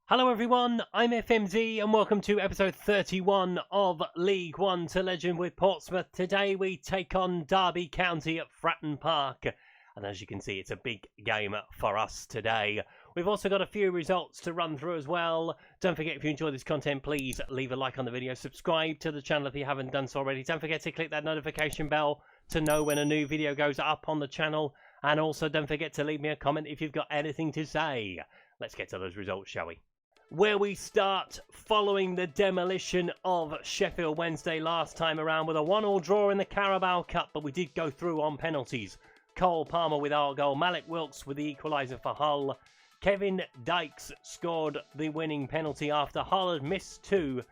Hello everyone, I'm FMZ and welcome to episode 31 of League One to Legend with Portsmouth. Today we take on Derby County at Fratton Park. And as you can see, it's a big game for us today. We've also got a few results to run through as well. Don't forget, if you enjoy this content, please leave a like on the video. Subscribe to the channel if you haven't done so already. Don't forget to click that notification bell to know when a new video goes up on the channel. And also don't forget to leave me a comment if you've got anything to say. Let's get to those results, shall we? Where we start following the demolition of Sheffield Wednesday last time around with a 1-1 draw in the Carabao Cup, but we did go through on penalties. Cole Palmer with our goal, Malik Wilkes with the equaliser for Hull. Kevin Dykes scored the winning penalty after Hull had missed two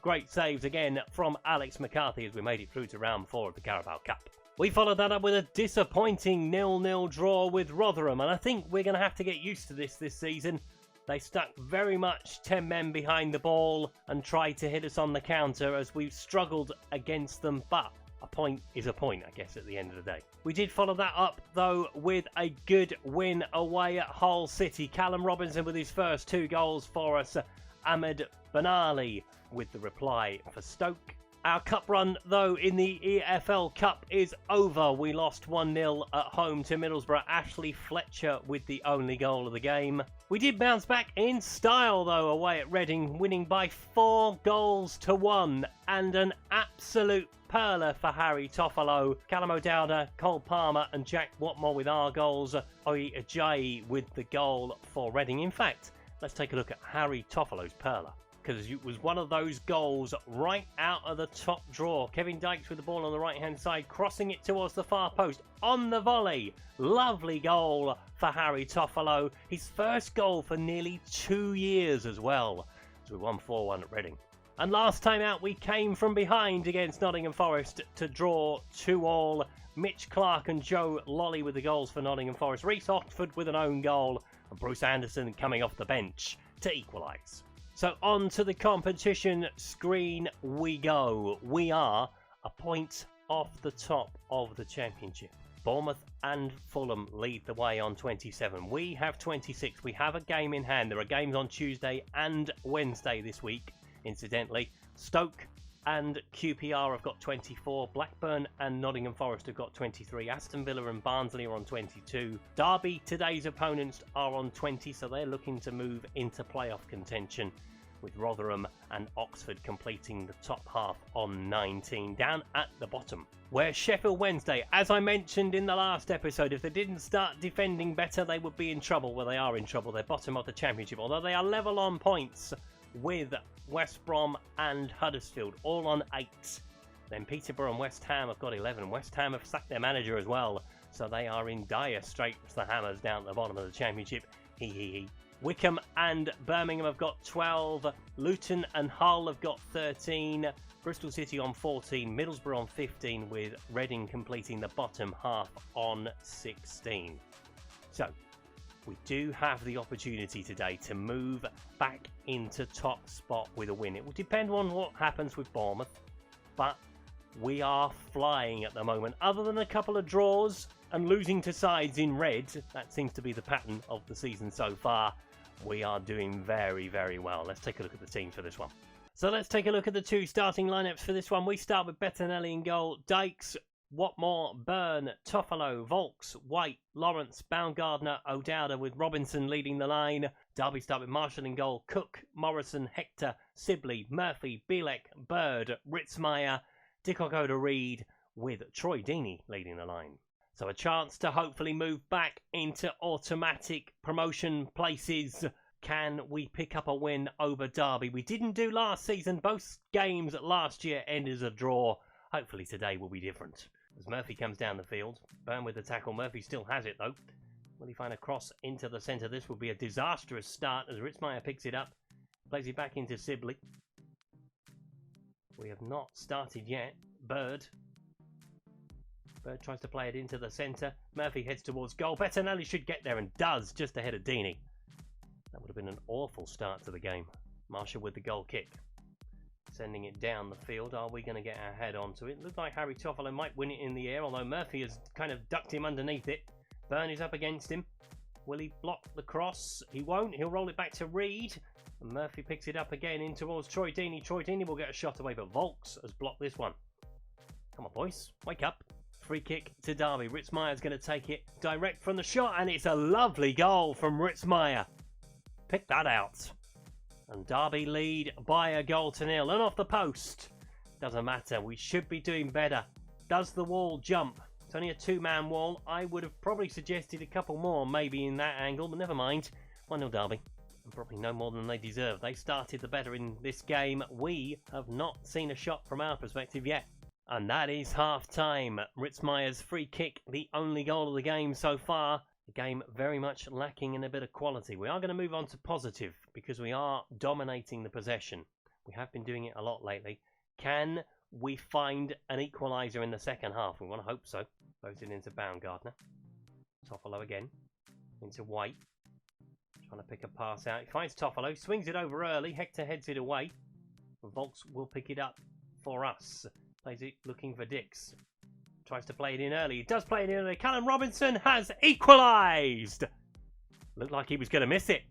great saves again from Alex McCarthy as we made it through to round 4 of the Carabao Cup. We followed that up with a disappointing 0-0 draw with Rotherham, and I think we're going to have to get used to this season. They stuck very much 10 men behind the ball and tried to hit us on the counter as we've struggled against them, but a point is a point, I guess, at the end of the day. We did follow that up, though, with a good win away at Hull City. Callum Robinson with his first 2 goals for us. Ahmed Benali with the reply for Stoke. Our cup run, though, in the EFL Cup is over. We lost 1-0 at home to Middlesbrough. Ashley Fletcher with the only goal of the game. We did bounce back in style, though, away at Reading, winning by 4-1 and an absolute perler for Harry Toffolo. Callum O'Dowda, Cole Palmer and Jack Watmore with our goals. Oyi Ajayi with the goal for Reading. In fact, let's take a look at Harry Toffolo's perler, because it was one of those goals right out of the top drawer. Kevin Dykes with the ball on the right-hand side, crossing it towards the far post on the volley. Lovely goal for Harry Toffolo. His first goal for nearly 2 years as well. So we won 4-1 at Reading. And last time out, we came from behind against Nottingham Forest to draw 2-2. Mitch Clark and Joe Lolly with the goals for Nottingham Forest. Reece Oxford with an own goal. And Bruce Anderson coming off the bench to equalise. So on to the competition screen we go. We are a point off the top of the championship. Bournemouth and Fulham lead the way on 27. We have 26. We have a game in hand. There are games on Tuesday and Wednesday this week, incidentally. Stoke and QPR have got 24. Blackburn and Nottingham Forest have got 23. Aston Villa and Barnsley are on 22. Derby, today's opponents, are on 20, so they're looking to move into playoff contention, with Rotherham and Oxford completing the top half on 19. Down at the bottom, where Sheffield Wednesday, as I mentioned in the last episode, if they didn't start defending better, they would be in trouble. Well, they are in trouble. They're bottom of the championship, although they are level on points with West Brom and Huddersfield, all on 8. Then Peterborough and West Ham have got 11. West Ham have sacked their manager as well, so they are in dire straits, the Hammers, down at the bottom of the championship. Wycombe and Birmingham have got 12. Luton and Hull have got 13. Bristol City on 14. Middlesbrough on 15, with Reading completing the bottom half on 16. So we do have the opportunity today to move back into top spot with a win. It will depend on what happens with Bournemouth, but we are flying at the moment. Other than a couple of draws and losing to sides in red, that seems to be the pattern of the season so far, we are doing very, very well. Let's take a look at the teams for this one. So let's take a look at the 2 starting lineups for this one. We start with Bettinelli in goal. Dykes, Watmore, Byrne, Toffolo, Volks, White, Lawrence, Baumgardner, O'Dowda, with Robinson leading the line. Derby start with Marshall in goal. Cook, Morrison, Hector, Sibley, Murphy, Bielek, Bird, Ritzmaier, Dickokoda Reed, with Troy Deeney leading the line. So a chance to hopefully move back into automatic promotion places. Can we pick up a win over Derby? We didn't do last season. Both games last year ended as a draw. Hopefully today will be different. As Murphy comes down the field, Byrne with the tackle. Murphy still has it though. Will he find a cross into the centre? This will be a disastrous start as Ritzmaier picks it up. Plays it back into Sibley. We have not started yet. Bird tries to play it into the centre. Murphy heads towards goal. Bettinelli should get there and does, just ahead of Deeney. That would have been an awful start to the game. Marshall with the goal kick. Sending it down the field. Are we going to get our head onto it? Looks like Harry Toffolo might win it in the air, although Murphy has kind of ducked him underneath it. Byrne is up against him. Will he block the cross? He won't. He'll roll it back to Reed. And Murphy picks it up again in towards Troy Deeney. Troy Deeney will get a shot away, but Volks has blocked this one. Come on, boys. Wake up. Free kick to Derby. Ritzmeier's going to take it direct from the shot, and it's a lovely goal from Ritzmeier. Pick that out. And Derby lead by a goal to nil. And off the post. Doesn't matter. We should be doing better. Does the wall jump? It's only a two-man wall. I would have probably suggested a couple more maybe in that angle, but never mind. 1-0 Derby. And probably no more than they deserve. They started the better in this game. We have not seen a shot from our perspective yet. And that is half-time. Ritzmeier's free kick, the only goal of the game so far. The game very much lacking in a bit of quality. We are going to move on to positive because we are dominating the possession. We have been doing it a lot lately. Can we find an equaliser in the second half? We want to hope so. Throws it into Baumgartner. Toffolo again. Into White. Trying to pick a pass out. He finds Toffolo. Swings it over early. Hector heads it away. Volks will pick it up for us. Plays it looking for Dix. Tries to play it in early. He does play it in early. Callum Robinson has equalised. Looked like he was going to miss it.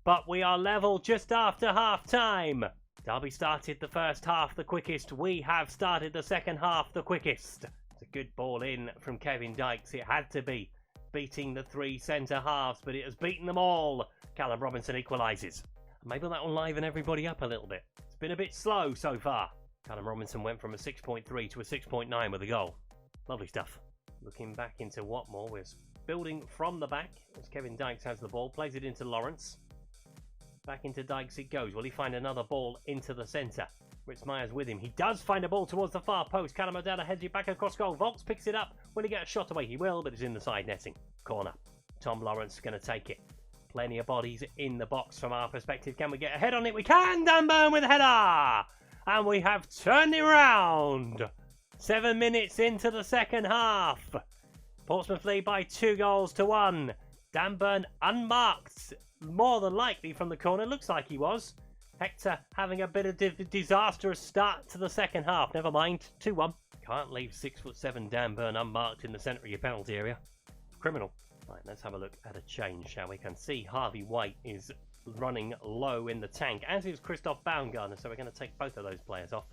But we are level just after half-time. Derby started the first half the quickest. We have started the second half the quickest. It's a good ball in from Kevin Dykes. It had to be. Beating the three centre-halves, but it has beaten them all. Callum Robinson equalises. Maybe that will liven everybody up a little bit. It's been a bit slow so far. Callum Robinson went from a 6.3 to a 6.9 with a goal. Lovely stuff. Looking back into Watmore, we're building from the back as Kevin Dykes has the ball, plays it into Lawrence. Back into Dykes it goes. Will he find another ball into the centre? Ritzmeier's with him. He does find a ball towards the far post. Callum O'Dowd heads it back across goal. Volks picks it up. Will he get a shot away? He will, but it's in the side netting. Corner. Tom Lawrence is going to take it. Plenty of bodies in the box from our perspective. Can we get a head on it? We can! Dan Burn with a header! And we have turned it round. 7 minutes into the second half. Portsmouth lead by 2-1. Dan Burn unmarked, more than likely from the corner. Looks like he was. Hector having a bit of disastrous start to the second half. Never mind. 2-1. Can't leave 6'7" Dan Burn unmarked in the centre of your penalty area. Criminal. Right, let's have a look at a change, shall we? Can see Harvey White is running low in the tank, as is Christoph Baumgartner, so we're going to take both of those players off.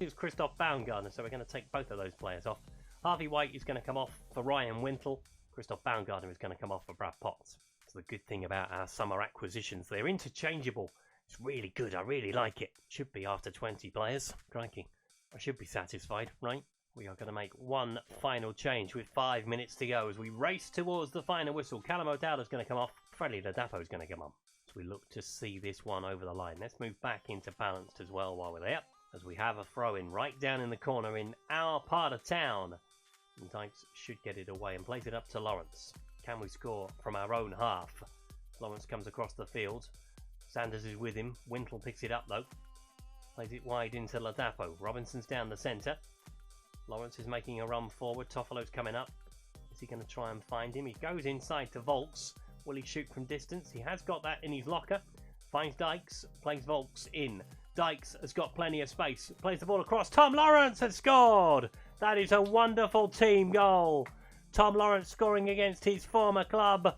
Harvey White is going to come off for Ryan Wintle. Christoph Baumgartner is going to come off for Brad Potts. It's the good thing about our summer acquisitions. They're interchangeable. It's really good. I really like it. Should be after 20 players. Crikey. I should be satisfied, right? We are going to make one final change with 5 minutes to go as we race towards the final whistle. Callum O'Dowd is going to come off. Freddie Ladapo is going to come on. As we look to see this one over the line. Let's move back into balanced as well while we're there. As we have a throw-in right down in the corner in our part of town. And Dykes should get it away and plays it up to Lawrence. Can we score from our own half? Lawrence comes across the field. Sanders is with him. Wintle picks it up though. Plays it wide into Ladapo. Robinson's down the centre. Lawrence is making a run forward. Toffolo's coming up. Is he going to try and find him? He goes inside to Volks. Will he shoot from distance? He has got that in his locker. Finds Dykes. Plays Volks in. Dykes has got plenty of space. Plays the ball across. Tom Lawrence has scored. That is a wonderful team goal. Tom Lawrence scoring against his former club.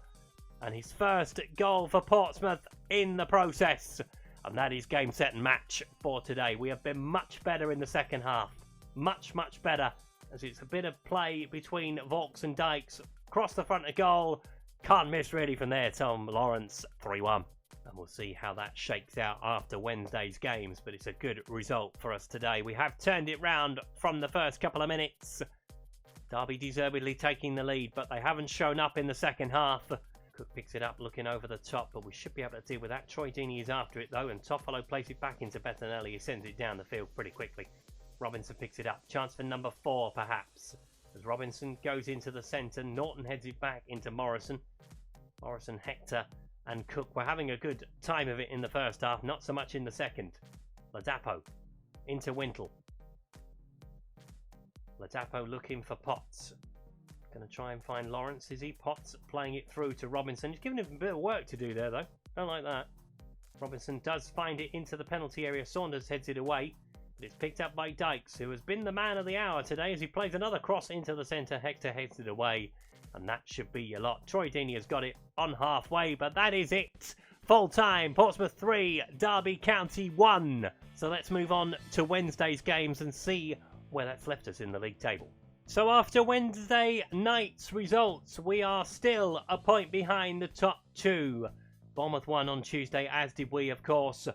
And his first goal for Portsmouth in the process. And that is game, set and match for today. We have been much better in the second half. Much, much better. As it's a bit of play between Volks and Dykes. Across the front of goal. Can't miss really from there, Tom Lawrence. 3-1. And we'll see how that shakes out after Wednesday's games. But it's a good result for us today. We have turned it round from the first couple of minutes. Derby deservedly taking the lead, but they haven't shown up in the second half. Cook picks it up looking over the top, but we should be able to deal with that. Troy Deeney is after it though, and Toffolo plays it back into Bettinelli. He sends it down the field pretty quickly. Robinson picks it up. Chance for number 4 perhaps. As Robinson goes into the centre, Norton heads it back into Morrison. Morrison, Hector and Cook were having a good time of it in the first half, not so much in the second. Ladapo into Wintle. Ladapo looking for Potts. Going to try and find Lawrence, is he? Potts playing it through to Robinson. He's giving him a bit of work to do there though. Don't like that. Robinson does find it into the penalty area. Saunders heads it away. But it's picked up by Dykes, who has been the man of the hour today as he plays another cross into the centre. Hector heads it away. And that should be a lot. Troy Deeney has got it on halfway, but that is it Full time, Portsmouth 3, Derby County 1. So let's move on to Wednesday's games and see where that's left us in the league table. So after Wednesday night's results, we are still a point behind the top two. Bournemouth won on Tuesday, as did we, of course.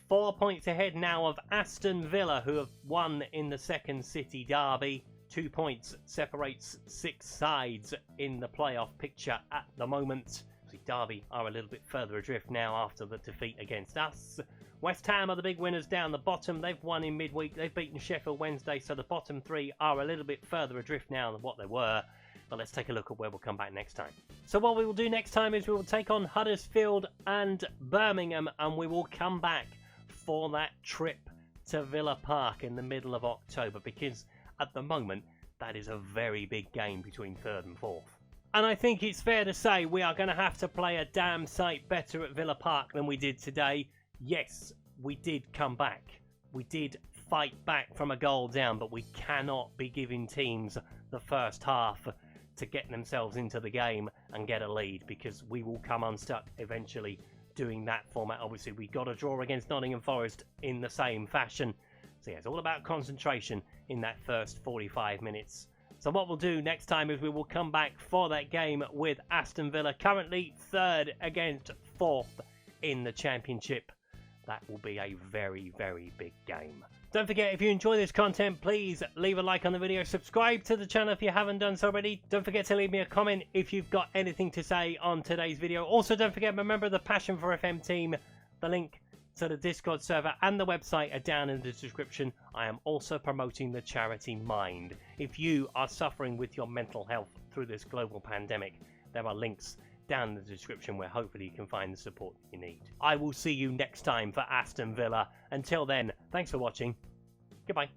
4 points ahead now of Aston Villa, who have won in the second City derby. 2 points separates 6 sides in the playoff picture at the moment. Derby are a little bit further adrift now after the defeat against us. West Ham are the big winners down the bottom. They've won in midweek. They've beaten Sheffield Wednesday, so the bottom 3 are a little bit further adrift now than what they were. But let's take a look at where we'll come back next time. So what we will do next time is we will take on Huddersfield and Birmingham, and we will come back for that trip to Villa Park in the middle of October, because at the moment that is a very big game between 3rd and 4th. And I think it's fair to say we are going to have to play a damn sight better at Villa Park than we did today. Yes, we did come back. We did fight back from a goal down, but we cannot be giving teams the first half to get themselves into the game and get a lead, because we will come unstuck eventually doing that format. Obviously, we got a draw against Nottingham Forest in the same fashion. So yeah, it's all about concentration in that first 45 minutes. So what we'll do next time is we will come back for that game with Aston Villa, currently 3rd against 4th in the Championship. That will be a very, very big game. Don't forget, if you enjoy this content, please leave a like on the video. Subscribe to the channel if you haven't done so already. Don't forget to leave me a comment if you've got anything to say on today's video. Also, don't forget, remember the Passion for FM team. The link to the Discord server and the website are down in the description. I am also promoting the charity Mind. If you are suffering with your mental health through this global pandemic, there are links down in the description where hopefully you can find the support you need. I will see you next time for Aston Villa. Until then, thanks for watching. Goodbye.